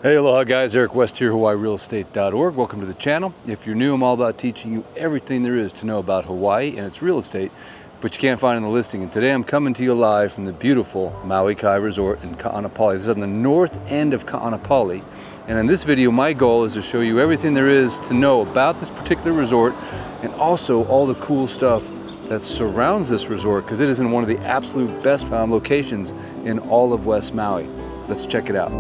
Hey, aloha guys, Eric West here, HawaiiRealEstate.org. Welcome to the channel. If you're new, I'm all about teaching you everything there is to know about Hawaii and its real estate, but you can't find in the listing. And today I'm coming to you live from the beautiful Maui Kai Resort in Ka'anapali. This is on the north end of Ka'anapali. And in this video, my goal is to show you everything there is to know about this particular resort and also all the cool stuff that surrounds this resort, because it is in one of the absolute best locations in all of West Maui. Let's check it out.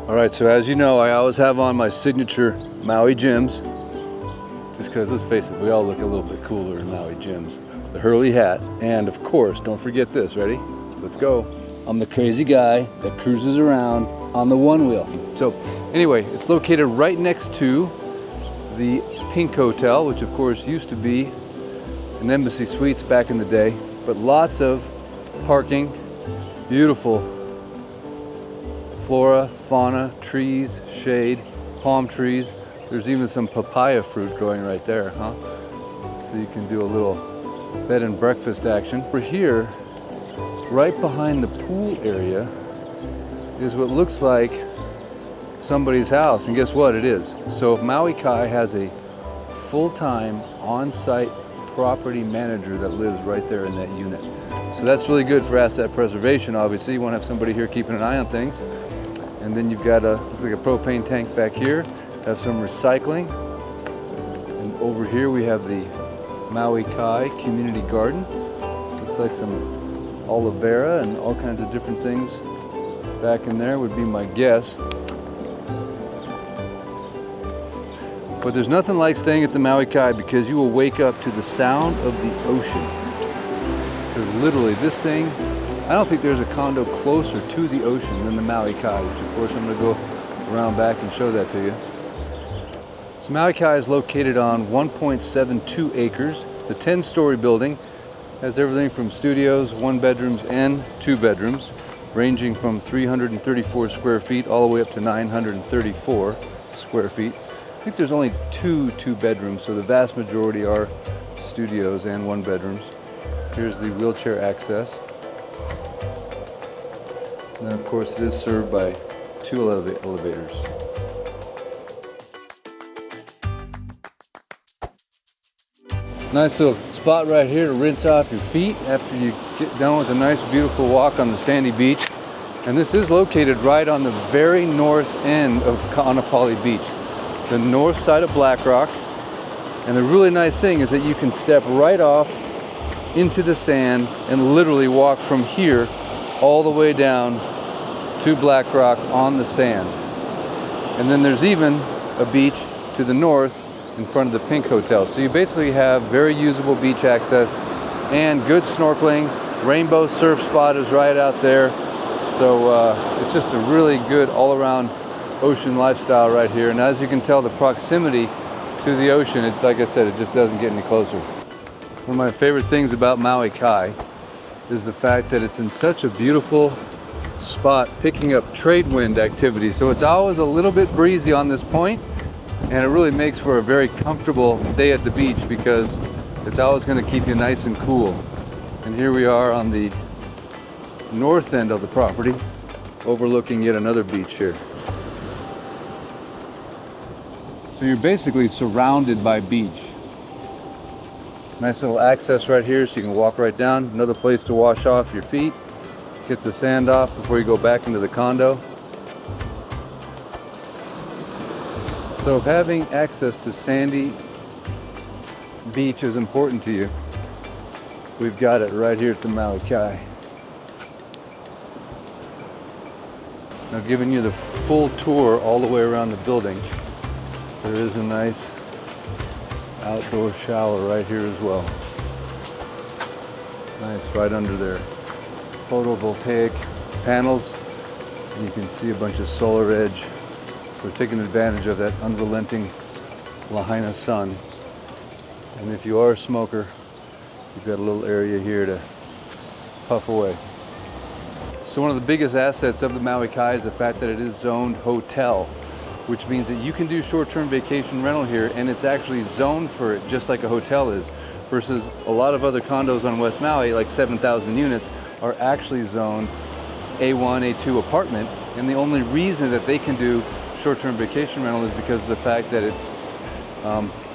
All right, so as you know, I always have on my signature Maui Jims, just because, let's face it, we all look a little bit cooler in Maui Jims. The Hurley hat, and of course, don't forget this, ready? Let's go. I'm the crazy guy that cruises around on the one wheel. So anyway, it's located right next to the Pink Hotel, which of course used to be an Embassy Suites back in the day, but lots of parking, beautiful flora, fauna, trees, shade, palm trees. There's even some papaya fruit growing right there, huh? So you can do a little bed and breakfast action. We're here, right behind the pool area, is what looks like somebody's house, and guess what? It is. So Maui Kai has a full-time on-site property manager that lives right there in that unit. So that's really good for asset preservation. Obviously, you want to have somebody here keeping an eye on things. And then you've got looks like a propane tank back here. Have some recycling. And over here we have the Maui Kai Community Garden. Looks like some aloe vera and all kinds of different things back in there would be my guess. But there's nothing like staying at the Maui Kai, because you will wake up to the sound of the ocean. Because literally this thing, I don't think there's a condo closer to the ocean than the Maui Kai, which of course I'm going to go around back and show that to you. So Maui Kai is located on 1.72 acres. It's a 10-story building. Has everything from studios, 1-bedrooms and 2-bedrooms, ranging from 334 square feet all the way up to 934 square feet. I think there's only two 2-bedrooms, so the vast majority are studios and 1-bedrooms. Here's the wheelchair access. And then of course it is served by 2 elevators. Nice little spot right here to rinse off your feet after you get done with a nice beautiful walk on the sandy beach. And this is located right on the very north end of Ka'anapali Beach, the north side of Black Rock. And the really nice thing is that you can step right off into the sand and literally walk from here all the way down to Black Rock on the sand. And then there's even a beach to the north in front of the Pink Hotel. So you basically have very usable beach access and good snorkeling. Rainbow surf spot is right out there. So it's just a really good all-around ocean lifestyle right here. And as you can tell, the proximity to the ocean, like I said, it just doesn't get any closer. One of my favorite things about Maui Kai is the fact that it's in such a beautiful spot, picking up trade wind activity. So it's always a little bit breezy on this point, and it really makes for a very comfortable day at the beach, because it's always going to keep you nice and cool. And here we are on the north end of the property, overlooking yet another beach here. So you're basically surrounded by beach. Nice little access right here, so you can walk right down. Another place to wash off your feet, get the sand off before you go back into the condo. So if having access to sandy beach is important to you, we've got it right here at the Maui Kai. Now, giving you the full tour all the way around the building, there is a nice outdoor shower right here as well. Nice, right under there. Photovoltaic panels, and you can see a bunch of solar edge. So we're taking advantage of that unrelenting lahaina sun. And if you are a smoker, you've got a little area here to puff away. So one of the biggest assets of the Maui Kai is the fact that it is zoned hotel, which means that you can do short-term vacation rental here, and it's actually zoned for it just like a hotel is, versus a lot of other condos on West Maui, like 7,000 units, are actually zoned A1, A2 apartment, and the only reason that they can do short-term vacation rental is because of the fact that it's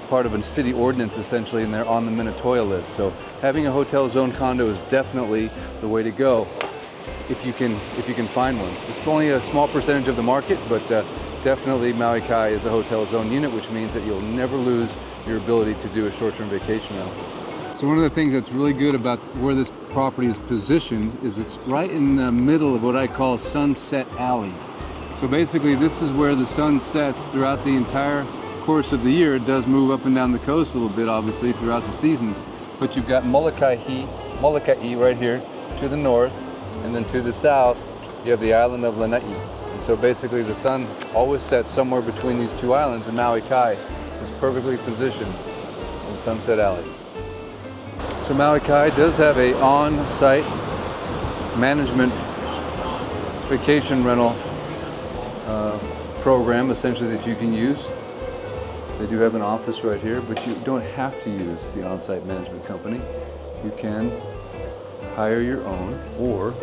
part of a city ordinance essentially, and they're on the Minatoya list. So having a hotel zone condo is definitely the way to go if you can find one. It's only a small percentage of the market, but definitely Maui Kai is a hotel zone unit, which means that you'll never lose your ability to do a short-term vacation rental. So one of the things that's really good about where this property is positioned is it's right in the middle of what I call Sunset Alley. So basically this is where the sun sets throughout the entire course of the year. It does move up and down the coast a little bit, obviously, throughout the seasons. But you've got Molokai right here to the north, and then to the south, you have the island of Lanai. And so basically the sun always sets somewhere between these two islands, and Maui Kai is perfectly positioned in Sunset Alley. So Maui Kai does have a on-site management vacation rental program, essentially, that you can use. They do have an office right here, but you don't have to use the on-site management company. You can hire your own, or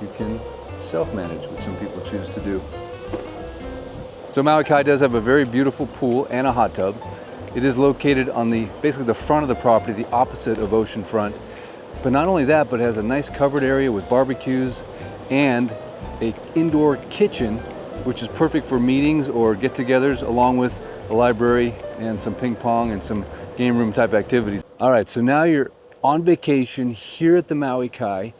you can self-manage, which some people choose to do. So Maui Kai does have a very beautiful pool and a hot tub. It is located on basically the front of the property, the opposite of Oceanfront. But not only that, but it has a nice covered area with barbecues and an indoor kitchen, which is perfect for meetings or get-togethers, along with a library and some ping pong and some game room type activities. All right, so now you're on vacation here at the Maui Kai.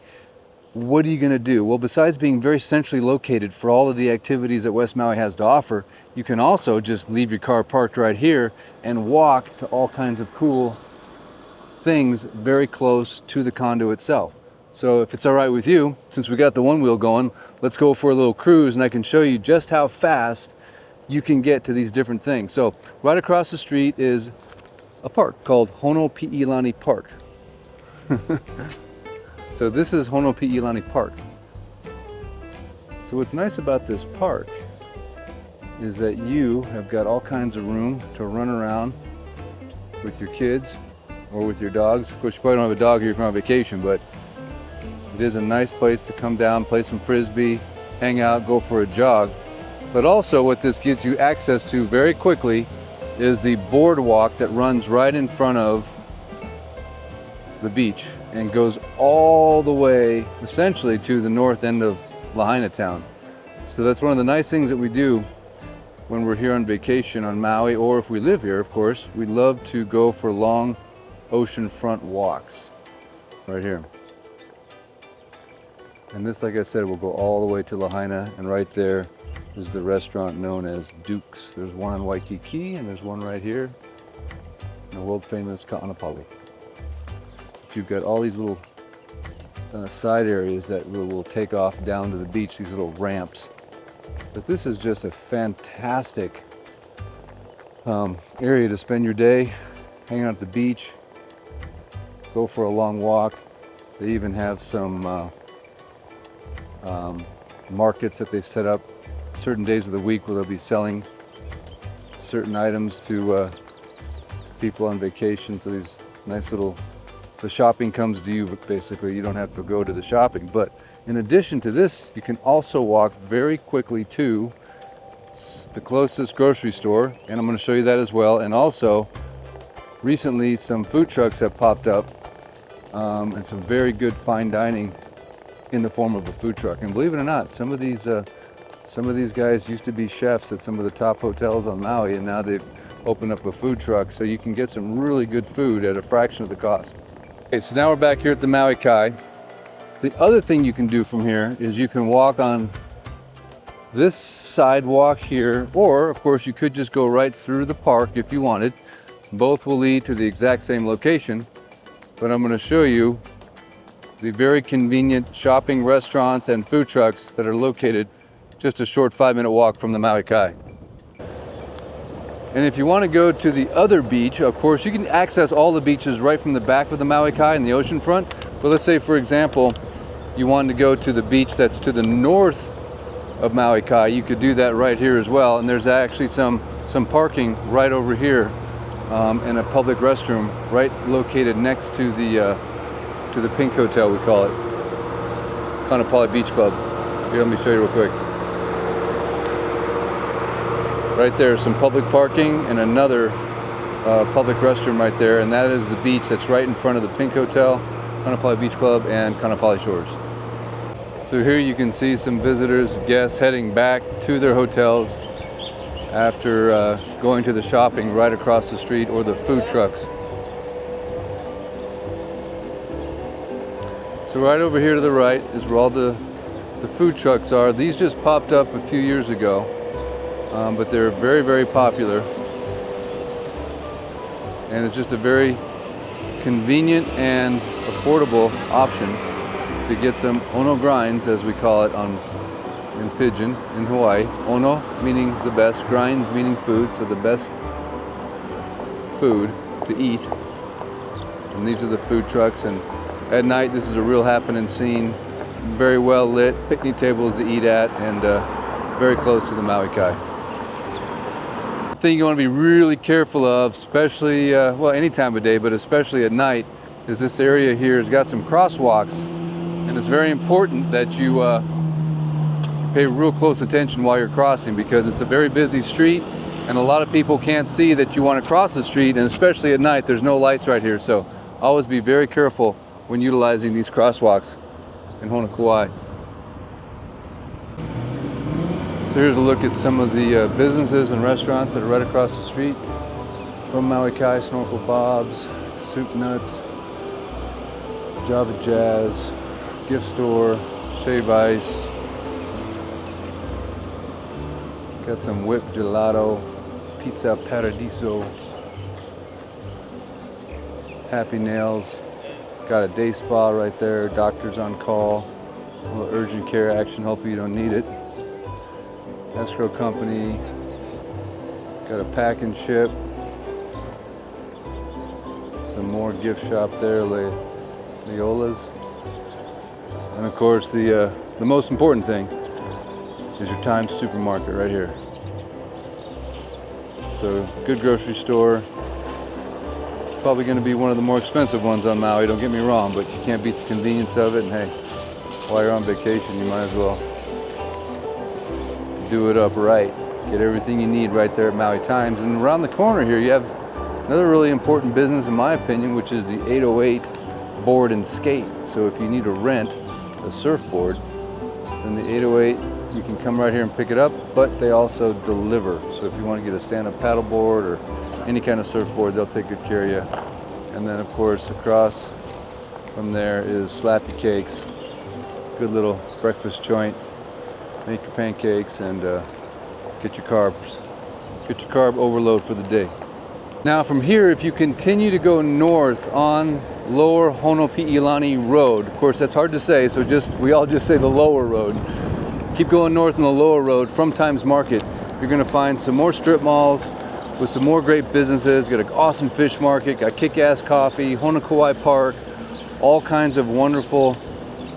What are you gonna do? Well, besides being very centrally located for all of the activities that West Maui has to offer, you can also just leave your car parked right here and walk to all kinds of cool things very close to the condo itself. So if it's all right with you, since we got the one wheel going, let's go for a little cruise, and I can show you just how fast you can get to these different things. So right across the street is a park called Honopi'ilani Park. So this is Honopi'ilani Park. So what's nice about this park is that you have got all kinds of room to run around with your kids or with your dogs. Of course, you probably don't have a dog here if you're on vacation, but it is a nice place to come down, play some frisbee, hang out, go for a jog. But also what this gives you access to very quickly is the boardwalk that runs right in front of the beach and goes all the way essentially to the north end of Lahaina town. So that's one of the nice things that we do when we're here on vacation on Maui, or if we live here, of course. We love to go for long oceanfront walks right here. And this, like I said, will go all the way to Lahaina, and right there is the restaurant known as Duke's. There's one on Waikiki, and there's one right here in the world famous Ka'anapali. But you've got all these little side areas that will take off down to the beach, these little ramps. But this is just a fantastic area to spend your day, hang out at the beach, go for a long walk. They even have some markets that they set up certain days of the week where they'll be selling certain items to people on vacation. So these nice little, the shopping comes to you, but basically you don't have to go to the shopping. But in addition to this, you can also walk very quickly to the closest grocery store, and I'm going to show you that as well. And also, recently some food trucks have popped up, and some very good fine dining in the form of a food truck. And believe it or not, some of these guys used to be chefs at some of the top hotels on Maui, and now they've opened up a food truck, so you can get some really good food at a fraction of the cost. Okay, so now we're back here at the Maui Kai. The other thing you can do from here is you can walk on this sidewalk here, or of course you could just go right through the park if you wanted. Both will lead to the exact same location, but I'm going to show you the very convenient shopping, restaurants, and food trucks that are located just a short 5-minute walk from the Maui Kai. And if you want to go to the other beach, of course, you can access all the beaches right from the back of the Maui Kai and the oceanfront. But let's say, for example, you wanted to go to the beach that's to the north of Maui Kai, you could do that right here as well. And there's actually some parking right over here, and a public restroom right located next to the Pink Hotel, we call it. Kaanapali Beach Club. Here, let me show you real quick. Right there, some public parking and another public restroom right there, and that is the beach that's right in front of the Pink Hotel, Kaanapali Beach Club, and Kaanapali Shores. So here you can see some visitors, guests heading back to their hotels after going to the shopping right across the street or the food trucks. So right over here to the right is where all the food trucks are. These just popped up a few years ago, but they're very, very popular. And it's just a very convenient and affordable option to get some ono grinds, as we call it in Pidgin in Hawaii. Ono meaning the best, grinds meaning food, so the best food to eat. And these are the food trucks, and at night this is a real happening scene. Very well lit, picnic tables to eat at, and very close to the Maui Kai. Thing you want to be really careful of, especially well, any time of day, but especially at night, is this area here has got some crosswalks, and it's very important that you pay real close attention while you're crossing, because it's a very busy street and a lot of people can't see that you want to cross the street, and especially at night there's no lights right here, so always be very careful when utilizing these crosswalks in Honokauai. So here's a look at some of the businesses and restaurants that are right across the street from Maui Kai. Snorkel Bob's, Soup Nuts, Java Jazz, Gift Store, Shave Ice. Got some whipped gelato, Pizza Paradiso, Happy Nails. Got a day spa right there, doctors on call, a little urgent care action, hopefully you don't need it. Escrow company, got a pack and ship, some more gift shop there, Leola's, and of course the most important thing is your Times supermarket right here. So good grocery store. It's probably going to be one of the more expensive ones on Maui, don't get me wrong, but you can't beat the convenience of it, and hey, while you're on vacation you might as well do it up right. Get everything you need right there at Maui Times. And around the corner here you have another really important business in my opinion, which is the 808 board and skate. So if you need to rent a surfboard, then the 808, you can come right here and pick it up, but they also deliver. So if you want to get a stand-up paddleboard or any kind of surfboard, they'll take good care of you. And then of course across from there is Slappy Cakes, good little breakfast joint. Make your pancakes and get your carb overload for the day. Now from here, if you continue to go north on Lower Honopi'ilani Road, of course that's hard to say, so we all just say the lower road. Keep going north on the lower road from Times Market. You're gonna find some more strip malls with some more great businesses. Got an awesome fish market, got kick-ass coffee, Honokauai Park, all kinds of wonderful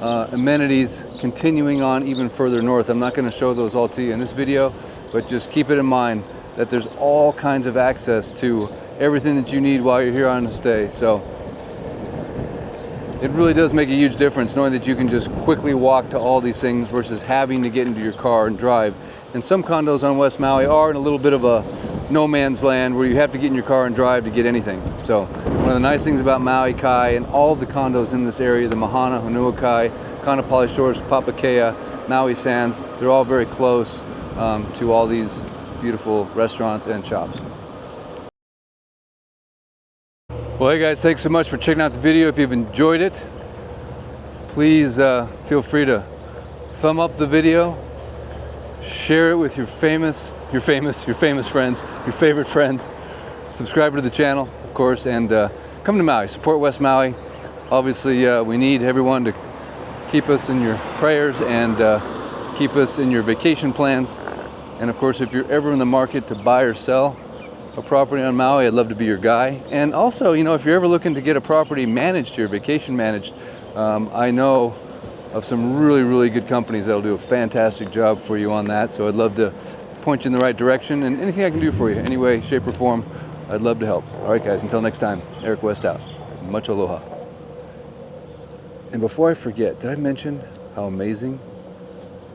amenities continuing on even further north. I'm not going to show those all to you in this video, but just keep it in mind that there's all kinds of access to everything that you need while you're here on the stay. So it really does make a huge difference knowing that you can just quickly walk to all these things versus having to get into your car and drive. And some condos on West Maui are in a little bit of a no man's land where you have to get in your car and drive to get anything. So one of the nice things about Maui Kai and all of the condos in this area, the Mahana, Honua Kai, Kaanapali Shores, Papakea, Maui Sands, they're all very close to all these beautiful restaurants and shops. Well, hey guys, thanks so much for checking out the video. If you've enjoyed it, please feel free to thumb up the video, share it with your famous friends, your favorite friends. Subscribe to the channel, of course, and come to Maui, support West Maui. Obviously, we need everyone to keep us in your prayers and keep us in your vacation plans. And of course, if you're ever in the market to buy or sell a property on Maui, I'd love to be your guy. And also, you know, if you're ever looking to get a property managed here, vacation managed, I know of some really good companies that'll do a fantastic job for you on that. So I'd love to point you in the right direction, and anything I can do for you, any way, shape, or form, I'd love to help. All right, guys, until next time, Eric West out. Much aloha. And before I forget, did I mention how amazing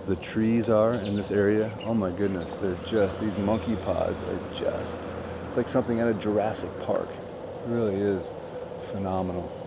the trees are in this area. Oh my goodness, they're just, these monkey pods are just, it's like something out of Jurassic Park. It really is phenomenal.